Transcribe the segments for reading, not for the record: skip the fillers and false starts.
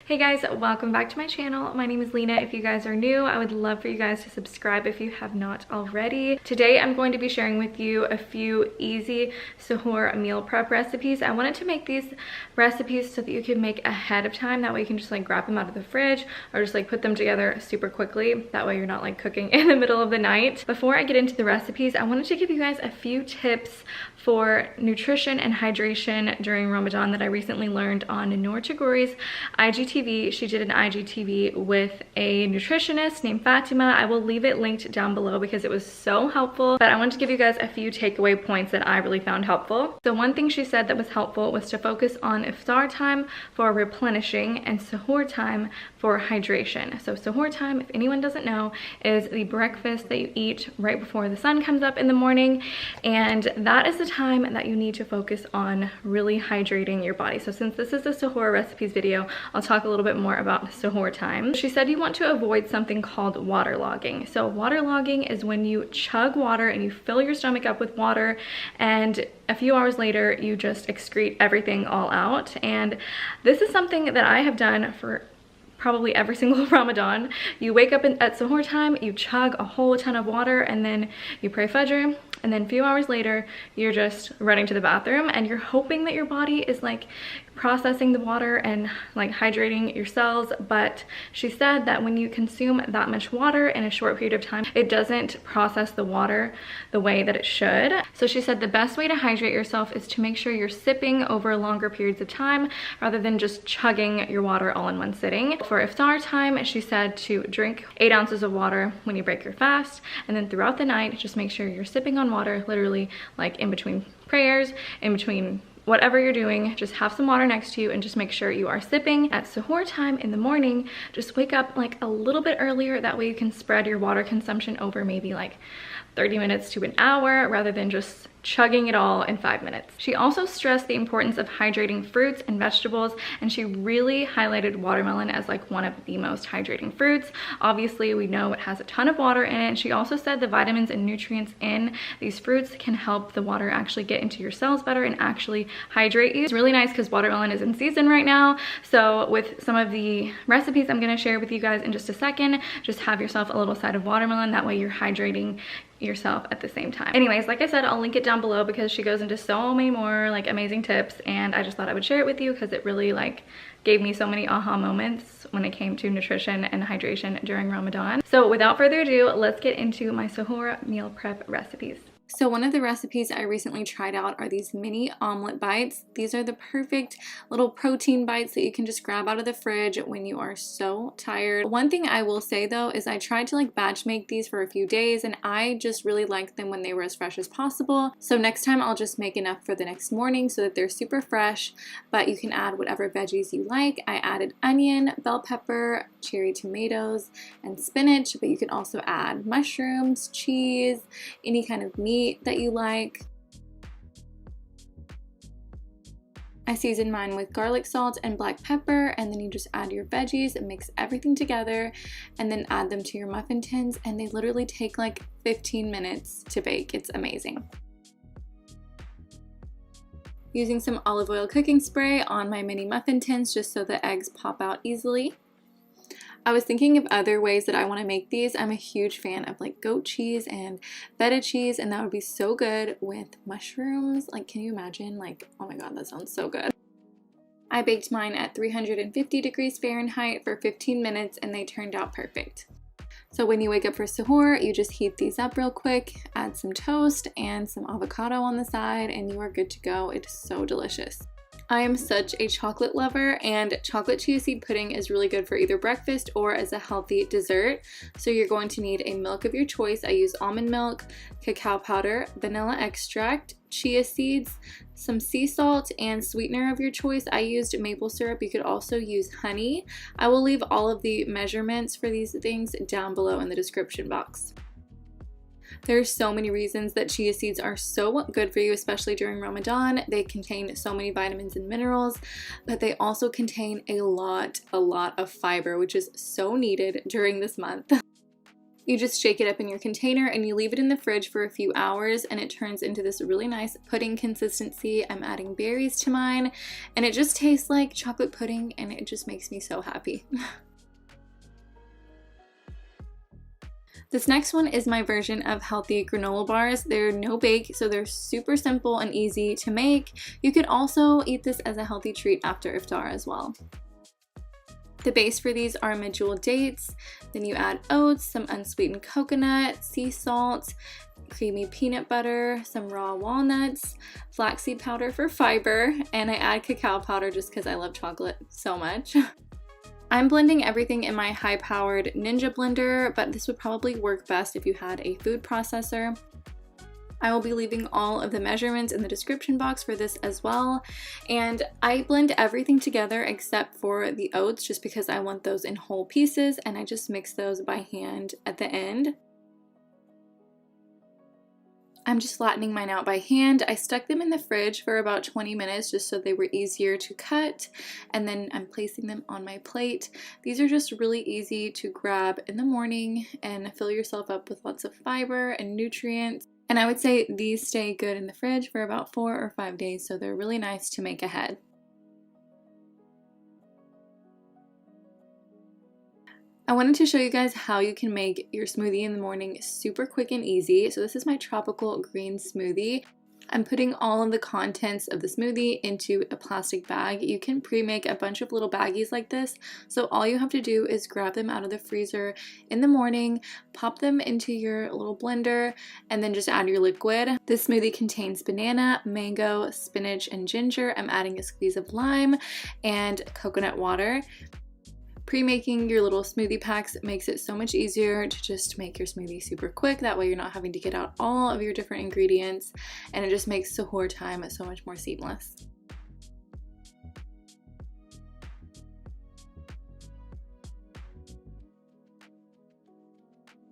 Hey guys, welcome back to my channel. My name is Lena. If you guys are new, I would love for you guys to subscribe if you have not already. Today I'm going to be sharing with you a few easy suhoor meal prep recipes. I wanted to make these recipes so that you can make ahead of time. That way you can just like grab them out of the fridge or just like put them together super quickly. That way you're not like cooking in the middle of the night. Before I get into the recipes, I wanted to give you guys a few tips for nutrition and hydration during Ramadan that I recently learned on Noor Tagori's IGTV. She did an IGTV with a nutritionist named Fatima. I will leave it linked down below because it was so helpful, but I wanted to give you guys a few takeaway points that I really found helpful. So one thing she said that was helpful was to focus on iftar time for replenishing and suhoor time for hydration. So suhoor time, if anyone doesn't know, is the breakfast that you eat right before the sun comes up in the morning, and that is the time that you need to focus on really hydrating your body. So since this is a suhoor recipes video, I'll talk a little bit more about suhoor time. She said you want to avoid something called waterlogging. So waterlogging is when you chug water and you fill your stomach up with water, and a few hours later you just excrete everything all out. And this is something that I have done for probably every single Ramadan. You wake up at suhoor time, you chug a whole ton of water, and then you pray Fajr, and then a few hours later you're just running to the bathroom and you're hoping that your body is like processing the water and like hydrating your cells. But she said that when you consume that much water in a short period of time, it doesn't process the water the way that it should. So she said the best way to hydrate yourself is to make sure you're sipping over longer periods of time rather than just chugging your water all in one sitting. For iftar time, she said to drink 8 ounces of water when you break your fast, and then throughout the night just make sure you're sipping on water, literally like in between prayers, in between whatever you're doing. Just have some water next to you and just make sure you are sipping. At suhoor time in the morning, just wake up like a little bit earlier. That way you can spread your water consumption over maybe like 30 minutes to an hour rather than just chugging it all in 5 minutes. She also stressed the importance of hydrating fruits and vegetables, and she really highlighted watermelon as like one of the most hydrating fruits. Obviously we know it has a ton of water in it, and she also said the vitamins and nutrients in these fruits can help the water actually get into your cells better and actually hydrate you. It's really nice because watermelon is in season right now. So with some of the recipes I'm going to share with you guys in just a second, just have yourself a little side of watermelon. That way you're hydrating yourself at the same time. Anyways, like I said, I'll link it down below because she goes into so many more like amazing tips, and I just thought I would share it with you because it really like gave me so many aha moments when it came to nutrition and hydration during Ramadan. So without further ado, let's get into my suhoor meal prep recipes. So one of the recipes I recently tried out are these mini omelet bites. These are the perfect little protein bites that you can just grab out of the fridge when you are so tired. One thing I will say though is I tried to like batch make these for a few days, and I just really liked them when they were as fresh as possible. So next time I'll just make enough for the next morning so that they're super fresh, but you can add whatever veggies you like. I added onion, bell pepper, cherry tomatoes, and spinach, but you can also add mushrooms, cheese, any kind of meat that you like. I seasoned mine with garlic salt and black pepper, and then you just add your veggies and mix everything together and then add them to your muffin tins, and they literally take like 15 minutes to bake. It's amazing. Using some olive oil cooking spray on my mini muffin tins just so the eggs pop out easily. I was thinking of other ways that I want to make these. I'm a huge fan of like goat cheese and feta cheese, and that would be so good with mushrooms. Like, can you imagine? Like, oh my god, that sounds so good. I baked mine at 350 degrees Fahrenheit for 15 minutes, and they turned out perfect. So when you wake up for suhoor, you just heat these up real quick, add some toast and some avocado on the side, and you are good to go. It is so delicious. I am such a chocolate lover, and chocolate chia seed pudding is really good for either breakfast or as a healthy dessert. So you're going to need a milk of your choice. I use almond milk, cacao powder, vanilla extract, chia seeds, some sea salt, and sweetener of your choice. I used maple syrup. You could also use honey. I will leave all of the measurements for these things down below in the description box. There are so many reasons that chia seeds are so good for you, especially during Ramadan. They contain so many vitamins and minerals, but they also contain a lot of fiber, which is so needed during this month. You just shake it up in your container and you leave it in the fridge for a few hours and it turns into this really nice pudding consistency. I'm adding berries to mine and it just tastes like chocolate pudding and it just makes me so happy. This next one is my version of healthy granola bars. They're no bake, so they're super simple and easy to make. You could also eat this as a healthy treat after iftar as well. The base for these are medjool dates, then you add oats, some unsweetened coconut, sea salt, creamy peanut butter, some raw walnuts, flaxseed powder for fiber, and I add cacao powder just because I love chocolate so much. I'm blending everything in my high-powered Ninja blender, but this would probably work best if you had a food processor. I will be leaving all of the measurements in the description box for this as well. And I blend everything together except for the oats just because I want those in whole pieces, and I just mix those by hand at the end. I'm just flattening mine out by hand. I stuck them in the fridge for about 20 minutes just so they were easier to cut, and then I'm placing them on my plate. These are just really easy to grab in the morning and fill yourself up with lots of fiber and nutrients. And I would say these stay good in the fridge for about 4 or 5 days, so they're really nice to make ahead. I wanted to show you guys how you can make your smoothie in the morning super quick and easy. So this is my tropical green smoothie. I'm putting all of the contents of the smoothie into a plastic bag. You can pre-make a bunch of little baggies like this. So all you have to do is grab them out of the freezer in the morning, pop them into your little blender, and then just add your liquid. This smoothie contains banana, mango, spinach, and ginger. I'm adding a squeeze of lime and coconut water. Pre-making your little smoothie packs makes it so much easier to just make your smoothie super quick. That way you're not having to get out all of your different ingredients, and it just makes sahur time so much more seamless.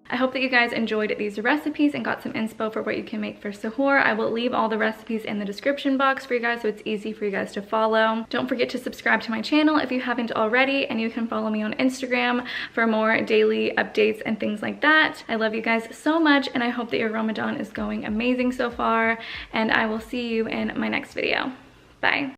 I hope that you guys enjoyed these recipes and got some inspo for what you can make for sahur. I will leave all the recipes in the description box for you guys so it's easy for you guys to follow. Don't forget to subscribe to my channel if you haven't already, and you can follow me on Instagram for more daily updates and things like that. I love you guys so much, and I hope that your Ramadan is going amazing so far, and I will see you in my next video. Bye.